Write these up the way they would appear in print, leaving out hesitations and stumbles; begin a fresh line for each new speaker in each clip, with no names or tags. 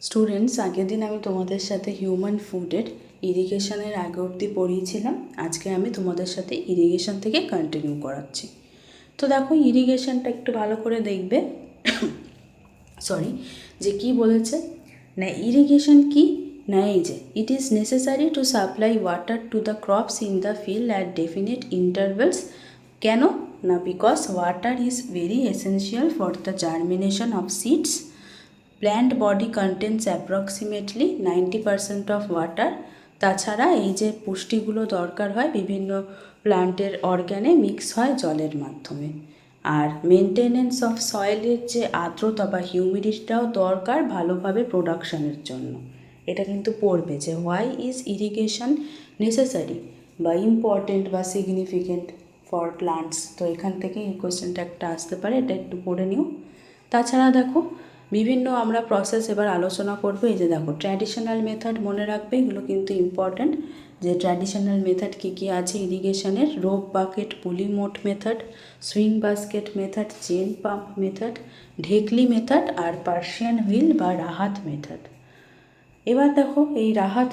Students, আগের দিন আমি তোমাদের সাথে হিউম্যান ফুডের ইরিগেশনের আগে অবধি পড়িয়েছিলাম। আজকে আমি তোমাদের সাথে ইরিগেশন থেকে কন্টিনিউ করাচ্ছি। তো দেখো, ইরিগেশনটা একটু ভালো করে দেখবে। সরি, যে কি বলেছে না, ইরিগেশন কি না, এই যে it is necessary to supply water to the crops in the field at definite intervals. কেন না, because water is very essential for the germination of seeds. Plant body contents approximately 90% of water. তাছাড়া এই যে পুষ্টিগুলো দরকার হয় বিভিন্ন প্ল্যান্টের অর্গ্যানে mix হয় জলের মাধ্যমে। আর মেনটেনেন্স অফ সয়েলের যে আর্দ্রতা বা হিউমিডিটিটাও দরকার ভালোভাবে প্রোডাকশনের জন্য। এটা কিন্তু পড়বে যে হোয়াই ইজ ইরিগেশন নেসেসারি বা ইম্পর্টেন্ট বা সিগনিফিকেন্ট ফর প্লান্টস। তো এখান থেকে এই কোয়েশ্চেনটা একটা আসতে পারে, এটা একটু পড়ে নিও। তাছাড়া দেখো, বিভিন্ন আমরা প্রসেস এবার আলোচনা করবো। এই যে দেখো, ট্র্যাডিশনাল মেথড মনে রাখবে, এগুলো কিন্তু ইম্পর্ট্যান্ট। যে ট্র্যাডিশনাল মেথড কী কী আছে ইরিগেশনের: rope bucket, pulley moat method, swing basket method, chain pump method, dhekli method আর পার্সিয়ান হুইল বা রাহাত মেথড। এবার দেখো, এই রাহাত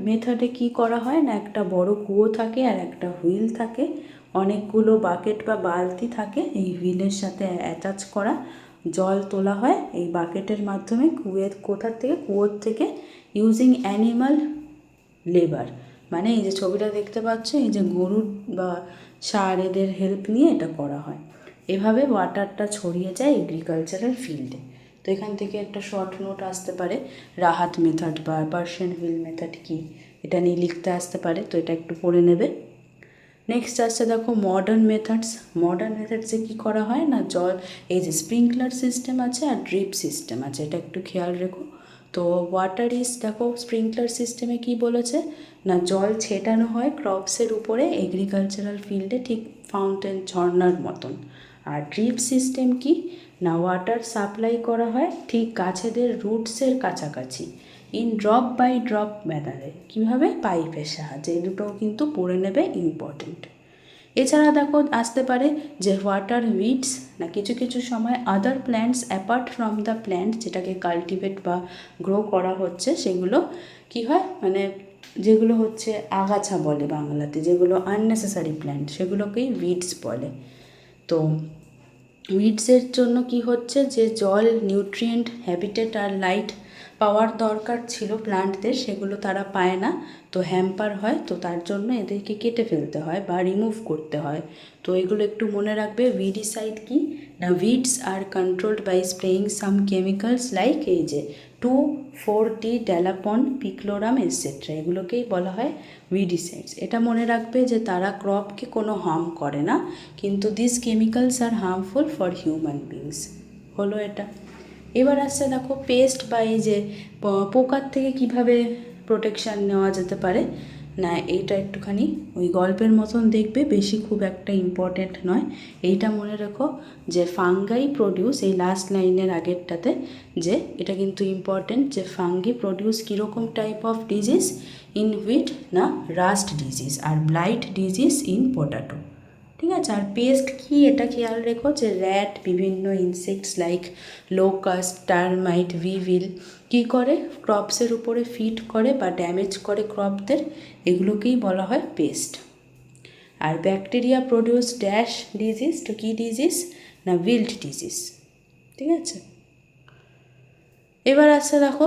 মেথডে কি করা হয় না, একটা বড় কুয়ো থাকে আর একটা হুইল থাকে, অনেকগুলো বাকেট বা বালতি থাকে এই হুইলের সাথে অ্যাটাচ করা। জল তোলা হয় এই বাকেটের মাধ্যমে কুয়োর থেকে ইউজিং অ্যানিমাল লেবার। মানে এই যে ছবিটা দেখতে পাচ্ছ, এই যে গরুর বা ষাঁড় এদের হেল্প নিয়ে এটা করা হয়। এভাবে ওয়াটারটা ছড়িয়ে যায় এগ্রিকালচারাল ফিল্ডে। তো এখান থেকে একটা শর্ট নোট আসতে পারে, রাহাত মেথড বা পার্সিয়ান হুইল মেথড কি, এটা নিয়ে লিখতে আসতে পারে। তো এটা একটু পড়ে নেবে। নেক্সট আসছে দেখো মডার্ন মেথডস। মডার্ন মেথডসে কী করা হয় না, জল এই যে স্প্রিংকলার সিস্টেম আছে আর ড্রিপ সিস্টেম আছে, এটা একটু খেয়াল রেখো। তো ওয়াটার ইজ, দেখো স্প্রিংকলার সিস্টেমে কি বলেছে না, জল ছেটানো হয় ক্রপসের উপরে এগ্রিকালচারাল ফিল্ডে, ঠিক ফাউন্টেন ঝর্নার মতন। আর ড্রিপ সিস্টেম কি না, ওয়াটার সাপ্লাই করা হয় ঠিক গাছেদের রুটসের কাছাকাছি ইন ড্রপ বাই ড্রপ ম্যানারে। কীভাবে? পাইপের সাহায্যে। এই দুটোও কিন্তু পড়ে নেবে, ইম্পর্টেন্ট। এছাড়া দেখো আসতে পারে যে ওয়াটার উইডস, না কিছু কিছু সময় other plants apart from the plant, যেটাকে কাল্টিভেট বা গ্রো করা হচ্ছে, সেগুলো কি হয় মানে যেগুলো হচ্ছে আগাছা বলে বাংলাতে, যেগুলো আননেসেসারি প্ল্যান্ট, সেগুলোকেই উইডস বলে। তো উইডসের জন্য কি হচ্ছে, যে জল, নিউট্রিয়েন্ট, হ্যাবিটেট আর লাইট পাওয়ার দরকার ছিল প্লান্টদের, সেগুলো তারা পায় না, তো হ্যাম্পার হয়। তো তার জন্য এদেরকে কেটে ফেলতে হয় বা রিমুভ করতে হয়। তো এগুলো একটু মনে রাখবে। উইডিসাইড কি না, weeds are controlled by spraying some chemicals like এই যে 2,4-D ড্যালাপন, পিক্লোরাম এটসেট্রা, এগুলোকেই বলা হয় উইডিসাইডস। এটা মনে রাখবে যে তারা ক্রপকে কোনো হার্ম করে না, কিন্তু this chemicals are harmful for human beings. হলো এটা। এবার আসছে দেখো পেস্ট বা এই যে পোকার থেকে কিভাবে প্রোটেকশান নেওয়া যেতে পারে। না এইটা একটুখানি ওই গল্পের মতন দেখবে, বেশি খুব একটা ইম্পর্ট্যান্ট নয়। এইটা মনে রেখো যে ফাঙ্গাই প্রডিউস, এই লাস্ট লাইনের আগেরটাতে, যে এটা কিন্তু ইম্পর্ট্যান্ট, যে ফাঙ্গি প্রডিউস কীরকম type of disease in wheat না, রাস্ট ডিজিজ আর ব্লাইট ডিজিজ ইন পটাটো। ঠিক আছে। আর পেস্ট কি এটা খেয়াল রেখো যে র্যাট, বিভিন্ন ইনসেক্টস লাইক লোকাস্ট, টার্মাইট, ভিভিল কী করে ক্রপসের উপরে ফিট করে বা ড্যামেজ করে ক্রপদের, এগুলোকেই বলা হয় পেস্ট। আর ব্যাকটেরিয়া প্রডিউস ড্যাশ ডিজিজ, তো কী ডিজিজ না, উইল্ট ডিজিজ। ঠিক আছে। এবার আসছে দেখো,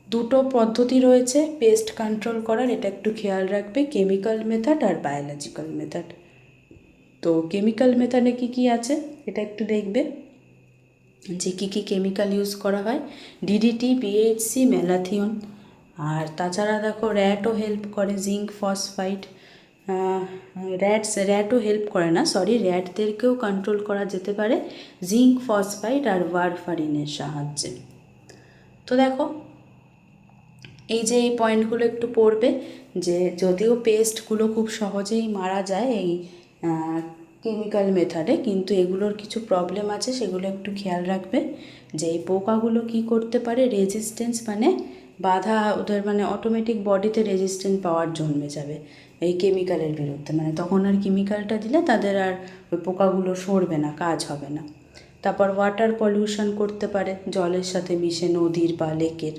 দুটো পদ্ধতি রয়েছে পেস্ট কন্ট্রোল করার, এটা একটু খেয়াল রাখবে, কেমিক্যাল মেথড আর বায়োলজিক্যাল মেথড। তো কেমিক্যাল মেথডে কী কী আছে এটা একটু দেখবে, যে কী কী কেমিক্যাল ইউজ করা হয়: ডিডিটি, বিএইচসি, ম্যালাথিয়ন। আর তাছাড়া দেখো র্যাটও হেল্প করে, জিঙ্ক ফসফাইড। র্যাটও হেল্প করে না, সরি, র্যাটদেরকেও কন্ট্রোল করা যেতে পারে জিঙ্ক ফসফাইড আর ওয়ারফারিনের সাহায্যে। তো দেখো, এই যে এই পয়েন্টগুলো একটু পড়বে, যে যদিও পেস্টগুলো খুব সহজেই মারা যায় এই কেমিক্যাল মেথডে, কিন্তু এগুলোর কিছু প্রবলেম আছে, সেগুলো একটু খেয়াল রাখবে। যে এই পোকাগুলো কী করতে পারে, রেজিস্ট্যান্স মানে বাধা, ওদের মানে অটোমেটিক বডিতে রেজিস্ট্যান্ট পাওয়ার জন্মে যাবে এই কেমিক্যালের বিরুদ্ধে, মানে তখন আর কেমিক্যালটা দিলে তাদের আর ওই পোকাগুলো সরবে না, কাজ হবে না। তারপর ওয়াটার পলিউশন করতে পারে, জলের সাথে মিশে নদীর বা লেকের।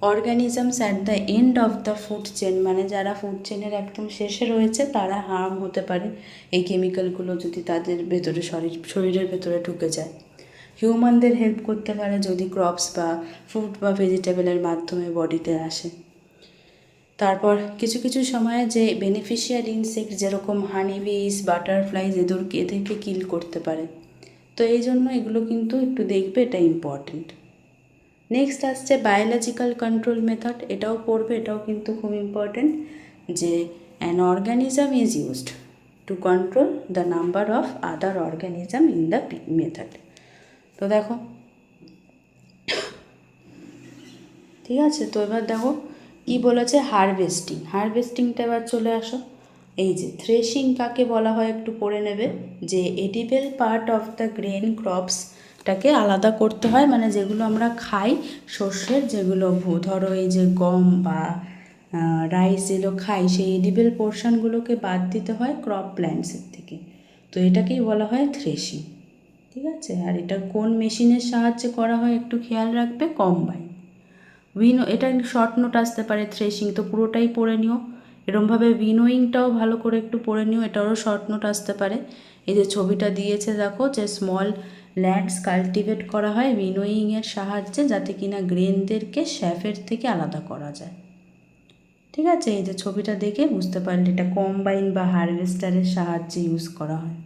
Organisms at the end of the food chain, মানে যারা ফুড চেনের একদম শেষে রয়েছে তারা হার্ম হতে পারে এই কেমিক্যালগুলো যদি তাদের ভেতরে শরীরের ভেতরে ঢুকে যায়। হিউম্যানদের হেল্প করতে পারে যদি ক্রপস বা ফ্রুট বা ভেজিটেবলের মাধ্যমে বডিতে আসে। তারপর কিছু কিছু সময়ে যে বেনিফিশিয়াল ইনসেক্ট যেরকম হানি বিস, বাটারফ্লাইজ এদেরকে কিল করতে পারে। তো এই জন্য এগুলো কিন্তু একটু দেখবে, এটা ইম্পর্টেন্ট। নেক্সট আসছে বায়োলজিক্যাল কন্ট্রোল মেথড, এটাও পড়বে, এটাও কিন্তু খুব ইম্পর্টেন্ট, যে an organism is used to control the number of other organism in the method. তো দেখো, ঠিক আছে। তো এবার দেখো কি বলেছে, হারভেস্টিংটা এবার চলে আসো। এই যে থ্রেশিং কাকে বলা হয় একটু পড়ে নেবে, যে edible part of the grain ক্রপসটাকে আলাদা করতে হয়, মানে যেগুলো আমরা খাই শস্যের, যেগুলো ধরো এই যে গম বা রাইস যেগুলো খাই, সেই এডিবল পোর্শনগুলোকে বাদ দিতে হয় ক্রপ প্ল্যান্টসের থেকে। তো এটাকেই বলা হয় থ্রেশিং, ঠিক আছে। আর এটা কোন মেশিনের সাহায্যে করা হয় একটু খেয়াল রাখবে, কম্বাইন। এটা শর্ট নোট আসতে পারে, থ্রেশিং তো পুরোটাই পড়ে নিও, এরমভাবে উইনোয়িংটাও ভালো করে একটু পড়ে নিও, এটারও শর্ট নোট আসতে পারে। এই যে ছবিটা দিয়েছে দেখো, যে স্মল ল্যান্ডস কাল্টিভেট করা হয় উইনোয়িংয়ের সাহায্যে, যাতে কিনা গ্রেনদেরকে শ্যাফের থেকে আলাদা করা যায়, ঠিক আছে। এই যে ছবিটা দেখে বুঝতে পারলে এটা কম্বাইন বা হারভেস্টারের সাহায্যে ইউজ করা হয়।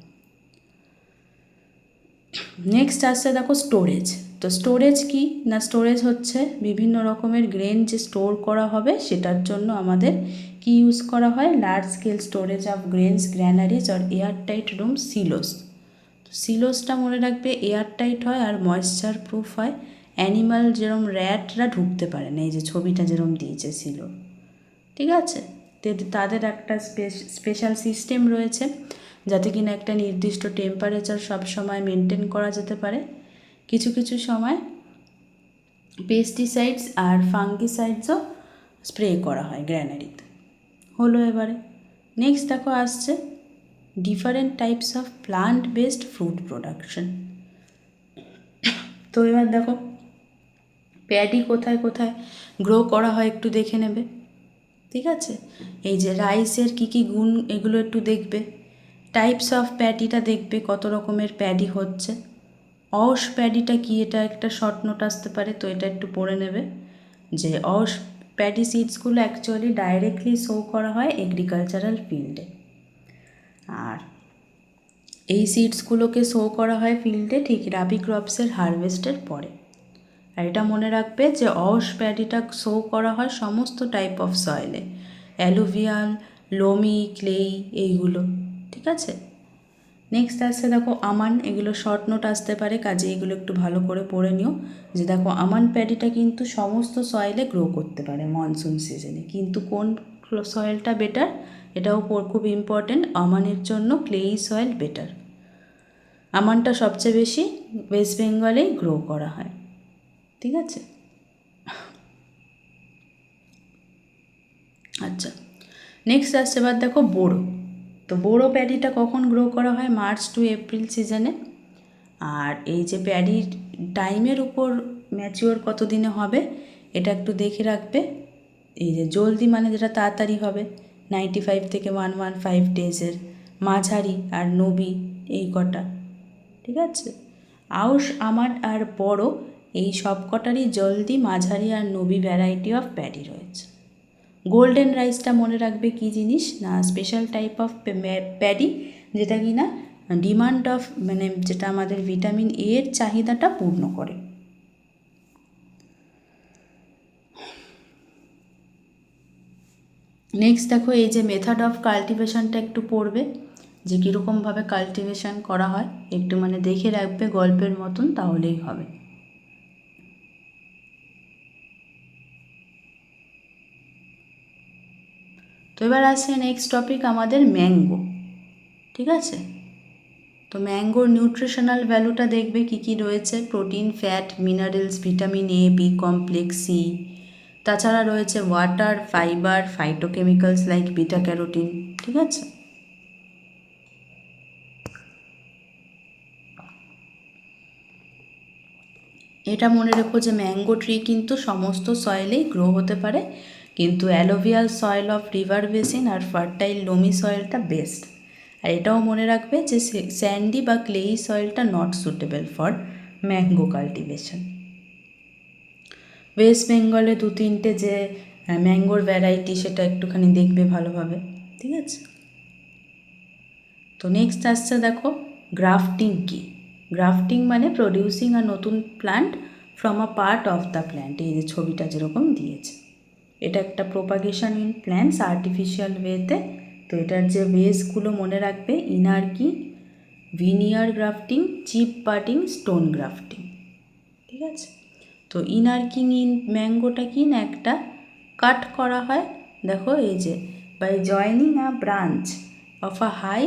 নেক্সট আসছে দেখো স্টোরেজ। তো স্টোরেজ কি না, স্টোরেজ হচ্ছে বিভিন্ন রকমের গ্রেন যে স্টোর করা হবে সেটার জন্য আমাদের কি ইউজ করা হয়, large scale storage of grains, granaries আর এয়ার টাইট রুম, সিলোস। তো সিলোসটা মনে রাখবে এয়ার টাইট হয় আর ময়েশ্চার প্রুফ হয়, অ্যানিমাল যেরকম র্যাটরা ঢুকতে পারে না, এই যে ছবিটা যেরকম দিয়েছে সিলো, ঠিক আছে। তাদের একটা স্পেশাল সিস্টেম রয়েছে যাতে কিনা একটা নির্দিষ্ট টেম্পারেচার সবসময় মেনটেন করা যেতে পারে। কিছু কিছু সময় পেস্টিসাইডস আর ফাঙ্গিসাইডসও স্প্রে করা হয় গ্র্যানারিতে। হলো এবারে নেক্সট দেখো আসছে different types of plant based fruit production. তো এবার দেখো প্যাডি কোথায় কোথায় গ্রো করা হয় একটু দেখে নেবে, ঠিক আছে। এই যে রাইসের কী কী গুণ এগুলো একটু দেখবে, টাইপস অফ প্যাডিটা দেখবে কত রকমের প্যাডি হচ্ছে। অস প্যাডিটা কি, এটা একটা শর্ট নোট আসতে পারে, তো এটা একটু পড়ে নেবে, যে অস প্যাডি সিডসগুলো অ্যাকচুয়ালি ডাইরেক্টলি শো করা হয় এগ্রিকালচারাল ফিল্ডে, আর এই সিডসগুলোকে শো করা হয় ফিল্ডে ঠিক রাবি ক্রপসের হারভেস্টের পরে। আর এটা মনে রাখবে যে অস প্যাডিটা শো করা হয় সমস্ত type of সয়েলে, alluvial, loamy, clay, এইগুলো, ঠিক আছে। নেক্সট আসছে দেখো আমান, এগুলো শর্ট নোট আসতে পারে, কাজে এগুলো একটু ভালো করে পড়ে নিও, যে দেখো আমান প্যাডিটা কিন্তু সমস্ত সয়েলে গ্রো করতে পারে মনসুন সিজনে, কিন্তু কোন সয়েলটা বেটার এটাও খুব ইম্পর্টেন্ট, আমানের জন্য ক্লেই সয়েল বেটার। আমানটা সবচেয়ে বেশি ওয়েস্ট বেঙ্গলেই গ্রো করা হয়, ঠিক আছে। আচ্ছা নেক্সট আসছে এবার দেখো বোরো। তো বোরো প্যাডিটা কখন গ্রো করা হয়, মার্চ টু এপ্রিল সিজনে। আর এই যে প্যাডির টাইমের উপর ম্যাচিওর কত দিনে হবে এটা একটু দেখে রাখবে। এই যে জলদি মানে যেটা তাড়াতাড়ি হবে 95 থেকে 115 ডেজের, মাঝারি আর নবি এই কটা, ঠিক আছে। আউশ, আমার আর বড় এই সব কটারই জলদি, মাঝারি আর নবি ভ্যারাইটি অফ প্যাডি রয়েছে। গোল্ডেন রাইসটা মনে রাখবে কি জিনিস না, স্পেশাল টাইপ অফ প্যাডি যেটা কি না ডিমান্ড অফ মানে যেটা আমাদের ভিটামিন এ এর চাহিদাটা পূর্ণ করে। নেক্সট দেখো এই যে মেথড অফ কাল্টিভেশনটা একটু পড়বে, যে কীরকমভাবে কাল্টিভেশন করা হয় একটু মানে দেখে রাখবে গল্পের মতন, তাহলেই হবে। তো এবার আসছে নেক্সট টপিক আমাদের ম্যাঙ্গো, ঠিক আছে। তো ম্যাঙ্গোর নিউট্রিশনাল ভ্যালুটা দেখবে কী কী রয়েছে, protein, fat, minerals, vitamin A, B complex, C, তাছাড়া রয়েছে water, fibre, phytochemicals like beta carotene, ঠিক আছে। এটা মনে রেখো যে ম্যাঙ্গো ট্রি কিন্তু সমস্ত সয়েলেই গ্রো হতে পারে, কিন্তু alluvial soil of river basin আর ফার্টাইল লোমি সয়েলটা বেস্ট। আর এটাও মনে রাখবে যে স্যান্ডি বা ক্লেই সয়েলটা not suitable for mango cultivation. West বেঙ্গলে 2-3টে যে ম্যাঙ্গোর ভ্যারাইটি সেটা একটুখানি দেখবে ভালোভাবে, ঠিক আছে? তো নেক্সট আসছে দেখো গ্রাফটিং কি। গ্রাফটিং মানে প্রডিউসিং আ নতুন plant from a part of the plant. এই যে ছবিটা যেরকম দিয়েছে, এটা একটা প্রোপাগেশন ইন প্ল্যান্টস আর্টিফিশিয়াল ওয়েতে। তো এটার যে ওয়েসগুলো মনে রাখবে, inarching, veneer grafting, chip budding, stone grafting, ঠিক আছে? তো ইনার্কিং ইন ম্যাঙ্গোটা কি না, একটা কাট করা হয়, দেখো এই যে by joining a branch of a high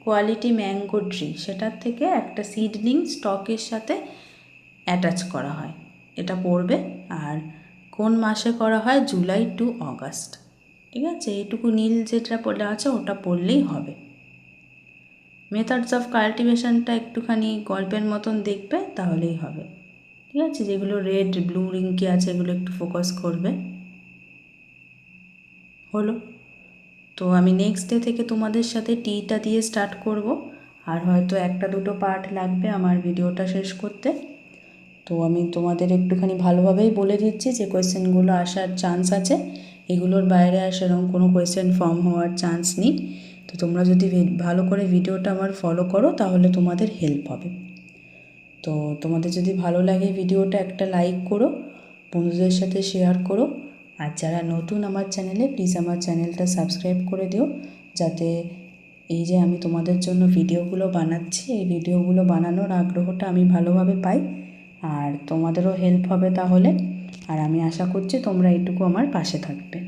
quality mango tree, সেটার থেকে একটা সিডলিং স্টকের সাথে অ্যাটাচ করা হয়, এটা পড়বে। আর কোন মাসে করা হয়, জুলাই টু অগাস্ট, ঠিক আছে? এইটুকু নীল যেটা পড়লে আছে ওটা পড়লেই হবে। মেথডস অফ কাল্টিভেশনটা একটুখানি গল্পের মতন দেখবে তাহলেই হবে, ঠিক আছে? যেগুলো রেড ব্লু রিঙ্কি আছে এগুলো একটু ফোকাস করবে। হলো। তো আমি নেক্সট ডে থেকে তোমাদের সাথে টিটা দিয়ে স্টার্ট করব, আর হয়তো 1-2 পার্ট লাগবে আমার ভিডিওটা শেষ করতে। তো আমি তোমাদের একটুখানি ভালোভাবেই বলে দিচ্ছি যে কোয়েশ্চেনগুলো আসার চান্স আছে, এগুলোর বাইরে আর সেরকম কোনো কোয়েশ্চেন ফর্ম হওয়ার চান্স নেই। তো তোমরা যদি ভালো করে ভিডিওটা আমার ফলো করো তাহলে তোমাদের হেল্প হবে। তো তোমাদের যদি ভালো লাগে ভিডিওটা একটা লাইক করো, বন্ধুদের সাথে শেয়ার করো, আর যারা নতুন আমার চ্যানেলে প্লিজ আমার চ্যানেলটা সাবস্ক্রাইব করে দিও, যাতে এই যে আমি তোমাদের জন্য ভিডিওগুলো বানাচ্ছি এই ভিডিওগুলো বানানোর আগ্রহটা আমি ভালোভাবে পাই, আর তোমাদেরও হেল্প হবে তাহলে। আর আমি আশা করছি তোমরা এইটুকু আমার পাশে থাকবে।